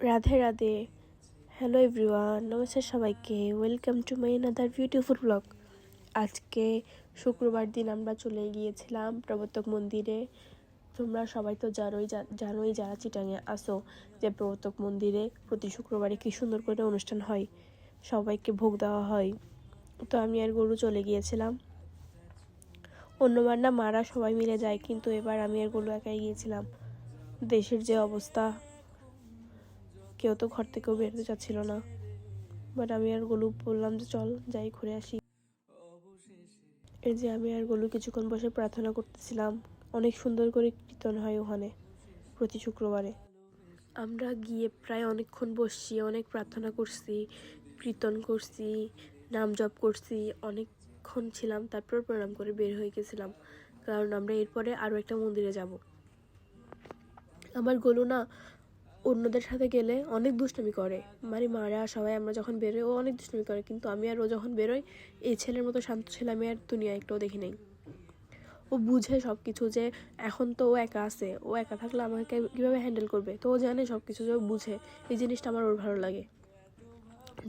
Radhe Radhe. Hello everyone, নমস্কার সবাইকে। Welcome to my another beautiful blog. আজকে শুক্রবার দিন আমরা চলে গিয়েছিলাম প্রবর্তক মন্দিরে। তোমরা সবাই তো জানোই যারা চিটাঙে আসো যে প্রবর্তক মন্দিরে প্রতি শুক্রবারে কী সুন্দর করে অনুষ্ঠান হয়, সবাইকে ভোগ দেওয়া হয়। তো আমি আর গরু চলে গিয়েছিলাম। অন্যবার না মারা সবাই মিলে যায়, কিন্তু এবার আমি আর গরু একাই গিয়েছিলাম। দেশের যে অবস্থা, কেউ তো ঘর থেকেও বেরোতে চাচ্ছিল না, বাট আমি আর গোলু বললাম যে চল যাই ঘুরে আসি। এই যে আমি আর গোলু কিছুক্ষণ বসে প্রার্থনা করতেছিলাম। অনেক সুন্দর করে কীর্তন হয় ওখানে প্রতি শুক্রবারে। আমরা গিয়ে প্রায় অনেকক্ষণ বসছি, অনেক প্রার্থনা করছি, কীর্তন করছি, নাম জপ করছি, অনেকক্ষণ ছিলাম। তারপর প্রণাম করে বের হয়ে গেছিলাম, কারণ আমরা এরপরে আরও একটা মন্দিরে যাব। আমার গোলু না অন্যদের সাথে গেলে অনেক দুষ্টুমি করে, মানে মারা সবাই আমরা যখন বেরোই ও অনেক দুষ্টুমি করে, কিন্তু আমি আর ও যখন বেরোই এই ছেলের মতো শান্ত ছেলে আমি আর দুনিয়া একটাও দেখি নাই। ও বুঝে সব কিছু, যে এখন তো ও একা আছে, ও একা থাকলে আমাকে কীভাবে হ্যান্ডেল করবে, তো ও জানে সব কিছু, যে ও বুঝে। এই জিনিসটা আমার ওর ভালো লাগে।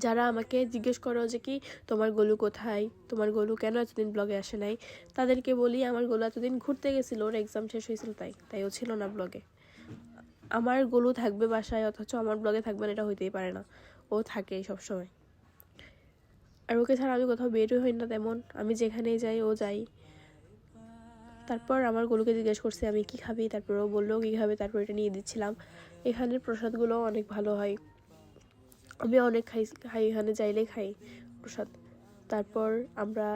যারা আমাকে জিজ্ঞেস করো যে কি তোমার গোলু কোথায়, তোমার গোলু কেন এতদিন ব্লগে আসে নাই, তাদেরকে বলি আমার গোলু এতদিন ঘুরতে গেছিলো, ওর এক্সাম শেষ হয়েছিল, তাই ও ছিল না ব্লগে। আমার গোলু থাকবে বাসায় অথচ আমার ব্লগে থাকবে না, এটা হইতেই পারে না। ও থাকে সবসময়, আর ওকে ছাড়া আমি কোথাও বেরই হই না তেমন। আমি যেখানেই যাই ও যাই। তারপর আমার গোলুকে জিজ্ঞেস করছি আমি কি খাবি, তারপর ও বললো কী খাবে, তারপর এটা নিয়ে দিচ্ছিলাম। এখানের প্রসাদগুলো অনেক ভালো হয়, আমি অনেক খাই এখানে যাইলে খাই প্রসাদ। তারপর আমরা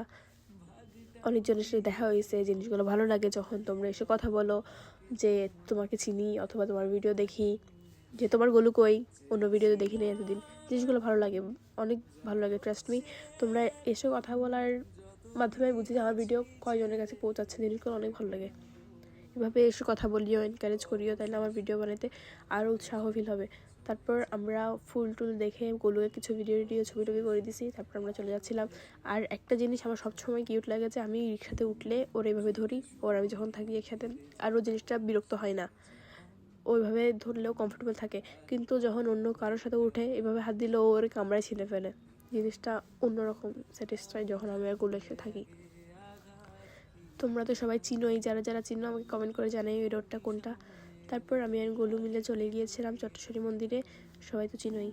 অনেকজনের সাথে দেখা হয়েছে। জিনিসগুলো ভালো লাগে যখন তোমরা এসে কথা বলো যে তোমাকে চিনি অথবা তোমার ভিডিও দেখি, যে তোমার গোলু কই, অন্য ভিডিওতে দেখি না এতদিন। জিনিসগুলো ভালো লাগে, অনেক ভালো লাগে। ট্রাস্ট মি, তোমরা এসে কথা বলার মাধ্যমে বুঝি যে আমার ভিডিও কয়জনের কাছে পৌঁছাচ্ছে। জিনিসগুলো অনেক ভালো লাগে। এভাবে এসে কথা বলিও, এনকারেজ করিও, তাহলে আমার ভিডিও বানাতে আরও উৎসাহ ফিল হবে। তারপর আমরা ফুল টুল দেখে গোলুকে কিছু ছবি টবি করে দিছি। তারপর আমরা চলে যাচ্ছিলাম। আর একটা জিনিস আমার সবসময় কিউট লাগে, যে আমি রিক্সাতে উঠলে ওর এইভাবে ধরি, ওর আমি যখন থাকি একসাথে, আর ও জিনিসটা বিরক্ত হয় না, ওইভাবে ধরলেও কমফোর্টেবল থাকে। কিন্তু যখন অন্য কারোর সাথে উঠে এভাবে হাত দিলেও ওর কামড়ায় ছিঁড়ে ফেলে। জিনিসটা অন্যরকম স্যাটিসফাই যখন আমি আর গোলু একসাথে থাকি। তোমরা তো সবাই চিনোই, যারা চিনো আমাকে কমেন্ট করে জানাই ওই রোডটা কোনটা। তারপর আমি আর গোলু মিলে চলে গিয়েছিলাম চট্টেশ্বরী মন্দিরে, সবাই তো চিনোই।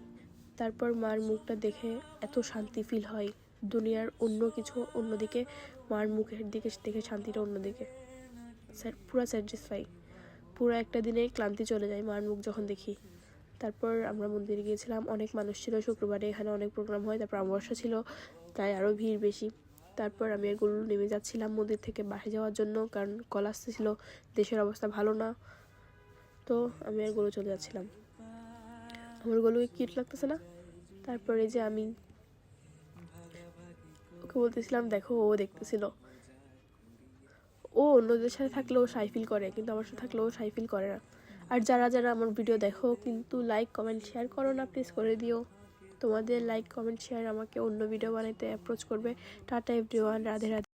তারপর মার মুখটা দেখে এত শান্তি ফিল হয়, দুনিয়ার অন্য কিছু অন্যদিকে, মার মুখের দিকে দেখে শান্তিটা অন্যদিকে। পুরো স্যাটিসফাই, পুরো একটা দিনে ক্লান্তি চলে যায় মার মুখ যখন দেখি। তারপর আমরা মন্দিরে গিয়েছিলাম, অনেক মানুষ ছিল শুক্রবারে, এখানে অনেক প্রোগ্রাম হয়। তারপর অমাবস্যা ছিল, তাই আরও ভিড় বেশি। তারপর আমি আর গোলু নেমে যাচ্ছিলাম মন্দির থেকে বাসে যাওয়ার জন্য, কারণ কল আসতেছিল, দেশের অবস্থা ভালো না। তো আমি আর গোলু চলে যাচ্ছিলাম। আমার গোলুকে কিউট লাগতেছে না? তারপরে যে আমি ওকে বলতেছিলাম দেখো, ও দেখতেছিল। ও অন্যদের সাথে থাকলেও শাই ফিল করে, কিন্তু আমার সাথে থাকলেও শাই ফিল করে না। আর যারা আমার ভিডিও দেখো কিন্তু লাইক কমেন্ট শেয়ার করো না, প্লিজ করে দিও। তোমাদের লাইক কমেন্ট শেয়ার আমাকে অন্য ভিডিও বানাতে অ্যাপ্রোচ করবে। Tata everyone, Radhe Radhe.